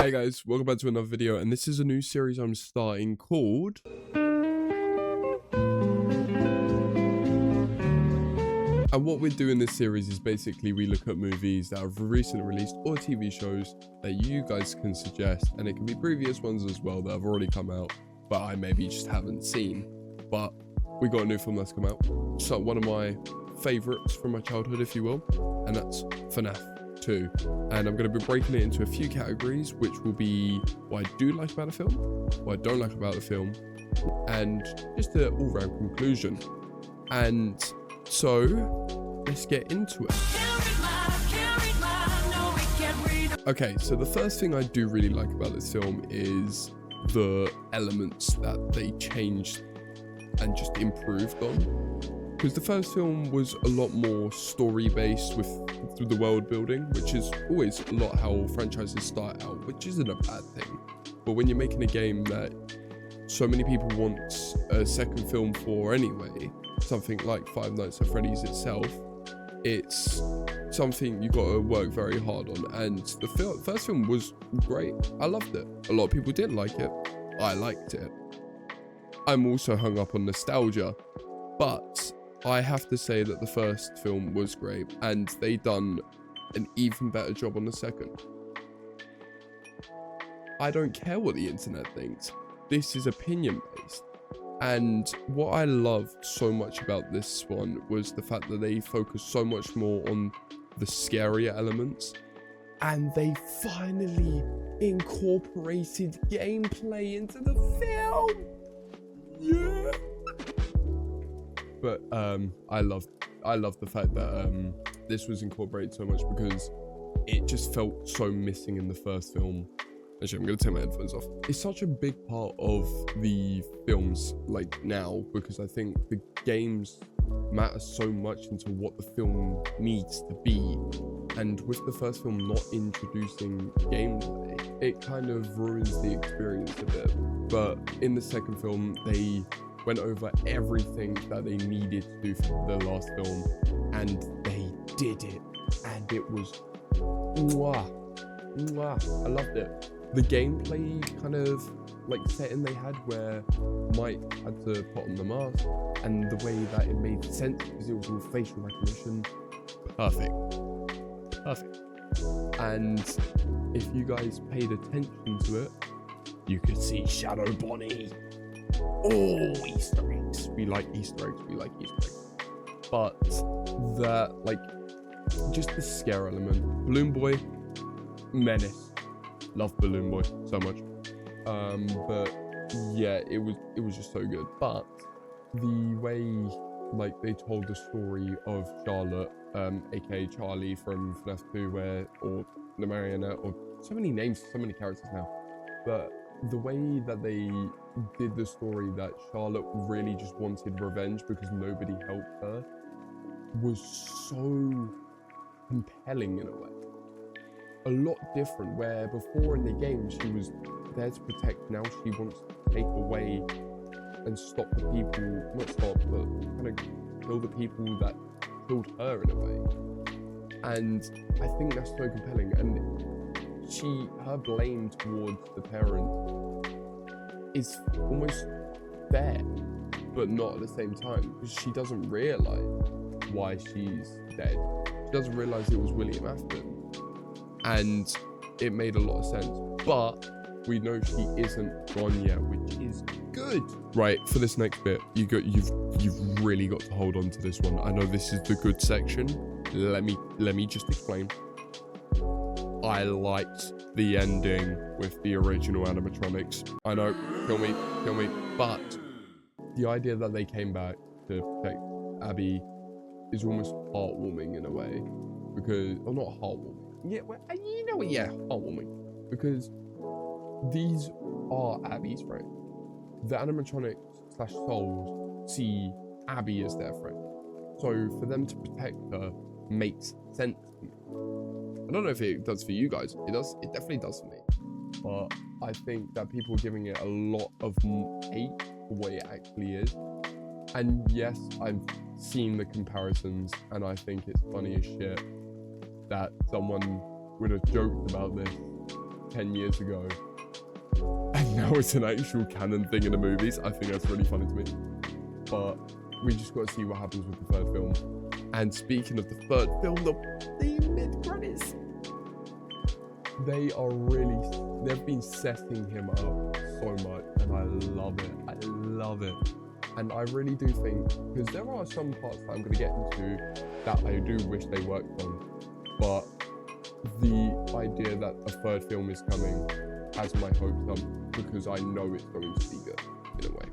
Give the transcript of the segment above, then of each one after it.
Hey guys, welcome back to another video, and this is a new series I'm starting called and what we do in this series is basically we look at movies that have recently released or TV shows that you guys can suggest, and it can be previous ones as well that have already come out but I maybe just haven't seen. But we got a new film that's come out, so one of my favorites from my childhood, if you will, and that's FNAF 2. And I'm going to be breaking it into a few categories, which will be what I do like about the film, what I don't like about the film, and just an all-round conclusion. And so let's get into it. Okay, so the first thing I do really like about this film is the elements that they changed and just improved on. Because the first film was a lot more story-based through the world building, which is always a lot how franchises start out, which isn't a bad thing. But when you're making a game that so many people want a second film for anyway, something like Five Nights at Freddy's itself, it's something you got to work very hard on. And the first film was great. I loved it. A lot of people didn't like it. I liked it. I'm also hung up on nostalgia, but I have to say that the first film was great, and they done an even better job on the second. I don't care what the internet thinks. This is opinion based. And what I loved so much about this one was the fact that they focused so much more on the scarier elements, and they finally incorporated gameplay into the film. Yeah. But I love the fact that this was incorporated so much, because it just felt so missing in the first film. Actually, I'm gonna take my headphones off. It's such a big part of the films like now, because I think the games matter so much into what the film needs to be. And with the first film not introducing gameplay, it kind of ruins the experience a bit. But in the second film, they went over everything that they needed to do for the last film, and they did it, and it was mwah. I loved it. The gameplay kind of like setting they had, where Mike had to put on the mask, and the way that it made sense because it was all facial recognition, perfect. And if you guys paid attention to it, you could see Shadow Bonnie. Oh, Easter eggs. We like Easter eggs. But that, like, just the scare element. Balloon Boy, menace. Love Balloon Boy so much. But yeah, it was just so good. But the way, like, they told the story of Charlotte, aka Charlie from FNAF 2, or the Marionette, or so many names, so many characters now. But the way that they did the story, that Charlotte really just wanted revenge because nobody helped her, was so compelling in a way. A lot different, where before in the game she was there to protect, now she wants to take away and stop the people, not stop, but kind of kill the people that killed her in a way. And I think that's so compelling. And her blame towards the parent is almost fair, but not at the same time, because she doesn't realize why she's dead. She doesn't realize it was William Afton, and it made a lot of sense. But we know she isn't gone yet, which is good. Right, for this next bit, you've really got to hold on to this one. I know this is the good section. Let me just explain. I liked the ending with the original animatronics. I know, kill me, but the idea that they came back to protect Abby is almost heartwarming in a way, because, or not heartwarming. Yeah, well, you know what? Yeah, heartwarming, because these are Abby's friends. The animatronics / souls see Abby as their friend, so for them to protect her makes sense to me. I don't know if it does for you guys. It does. It definitely does for me. But I think that people are giving it a lot of hate for what it actually is. And yes, I've seen the comparisons, and I think it's funny as shit that someone would have joked about this 10 years ago, and now it's an actual canon thing in the movies. I think that's really funny to me. But we just got to see what happens with the third film. And speaking of the third film, the mid-credits, they've been setting him up so much, and I love it. I love it. And I really do think, because there are some parts that I'm going to get into that I do wish they worked on, but the idea that a third film is coming has my hopes up, because I know it's going to be good in a way.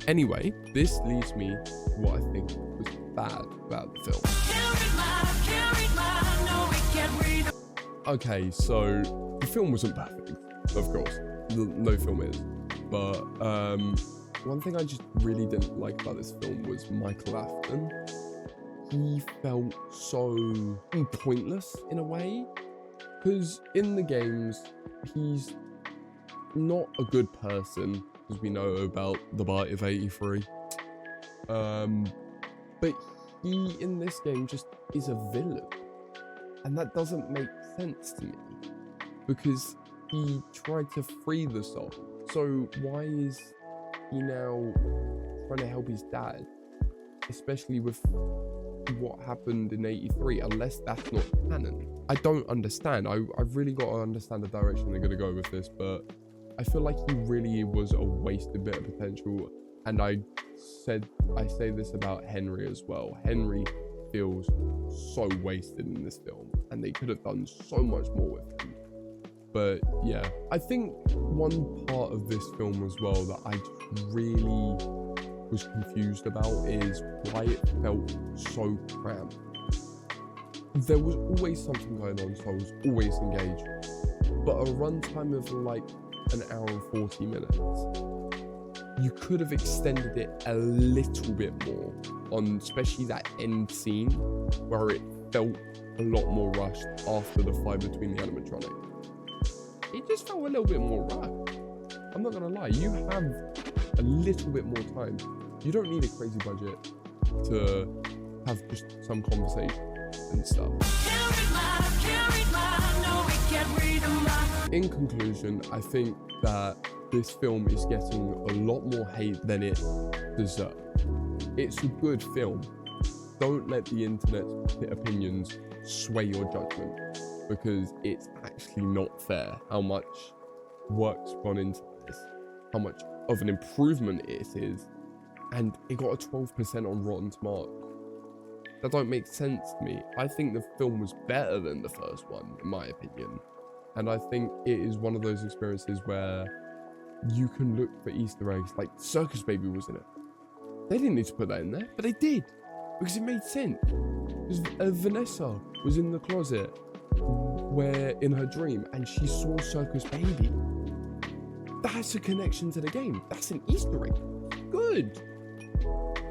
Anyway, this leads me to what I think was bad about the film. Okay, so the film wasn't perfect, of course. No film is. But one thing I just really didn't like about this film was Michael Afton. He felt so pointless in a way, because in the games, he's not a good person, as we know about the Bite of 83. But he, in this game, just is a villain. And that doesn't make sense to me, because he tried to free the soul. So why is he now trying to help his dad? Especially with what happened in 83, unless that's not canon. I don't understand. I've really got to understand the direction they're going to go with this, but I feel like he really was a wasted bit of potential. And I say this about Henry as well. Henry feels so wasted in this film, and they could have done so much more with him. But yeah, I think one part of this film as well that I just really was confused about is why it felt so cramped. There was always something going on, so I was always engaged. But a runtime of like an hour and 40 minutes, you could have extended it a little bit more on especially that end scene where it felt a lot more rushed after the fight between the animatronic. It just felt a little bit more rushed. I'm not gonna lie, you have a little bit more time. You don't need a crazy budget to have just some conversation and stuff. In conclusion, I think that this film is getting a lot more hate than it deserves. It's a good film. Don't let the internet's opinions sway your judgment, because it's actually not fair how much work's gone into this, how much of an improvement it is, and it got a 12% on Rotten Tomatoes. That don't make sense to me. I think the film was better than the first one, in my opinion. And I think it is one of those experiences where you can look for Easter eggs, like Circus Baby was in it. They didn't need to put that in there, but they did, because it made sense. Because Vanessa was in the closet where in her dream, and she saw Circus Baby. That's a connection to the game. That's an Easter egg. Good.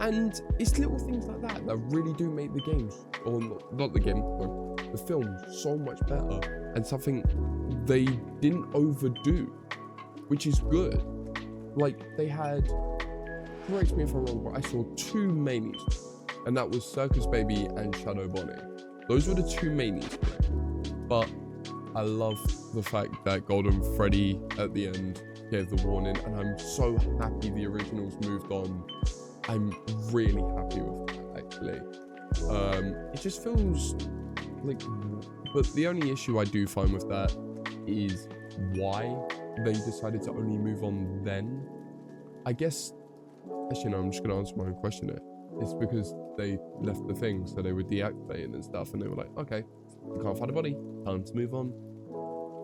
And it's little things like that that really do make the games, or not the game, but the film so much better, and something they didn't overdo, which is good. Like, they had, correct me if I'm wrong, but I saw two main Easter eggs, and that was Circus Baby and Shadow Bonnie. Those were the two main Easter eggs. But I love the fact that Golden Freddy at the end gave the warning, and I'm so happy the originals moved on. I'm really happy with that, actually. It just feels like, but the only issue I do find with that is why they decided to only move on then. I guess, actually no, I'm just going to answer my own question here. It's because they left the thing, so they were deactivating and stuff, and they were like, okay, we can't find a body, time to move on.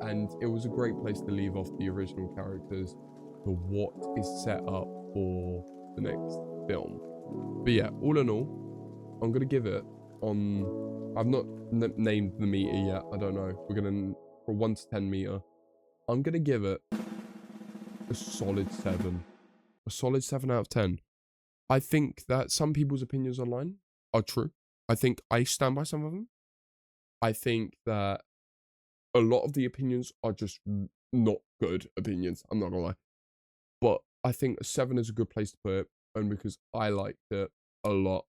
And it was a great place to leave off the original characters for what is set up for the next film. But yeah, all in all, I'm gonna give it on, I've not named the meter yet, I don't know, we're gonna, for 1 to 10 meter, I'm gonna give it a solid 7 out of 10. I think that some people's opinions online are true. I think I stand by some of them. I think that a lot of the opinions are just not good opinions, I'm not gonna lie. But I think a 7 is a good place to put it, only because I liked it a lot.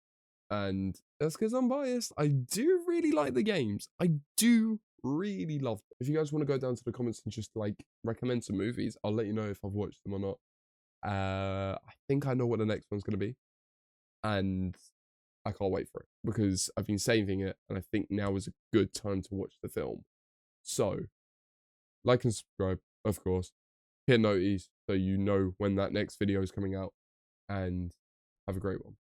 And that's because I'm biased. I do really like the games. I do really loved it. If you guys want to go down to the comments and just like recommend some movies, I'll let you know if I've watched them or not. I think I know what the next one's going to be, and I can't wait for it because I've been saving it, and I think now is a good time to watch the film. So, like and subscribe, of course. Hit notice so you know when that next video is coming out, and have a great one.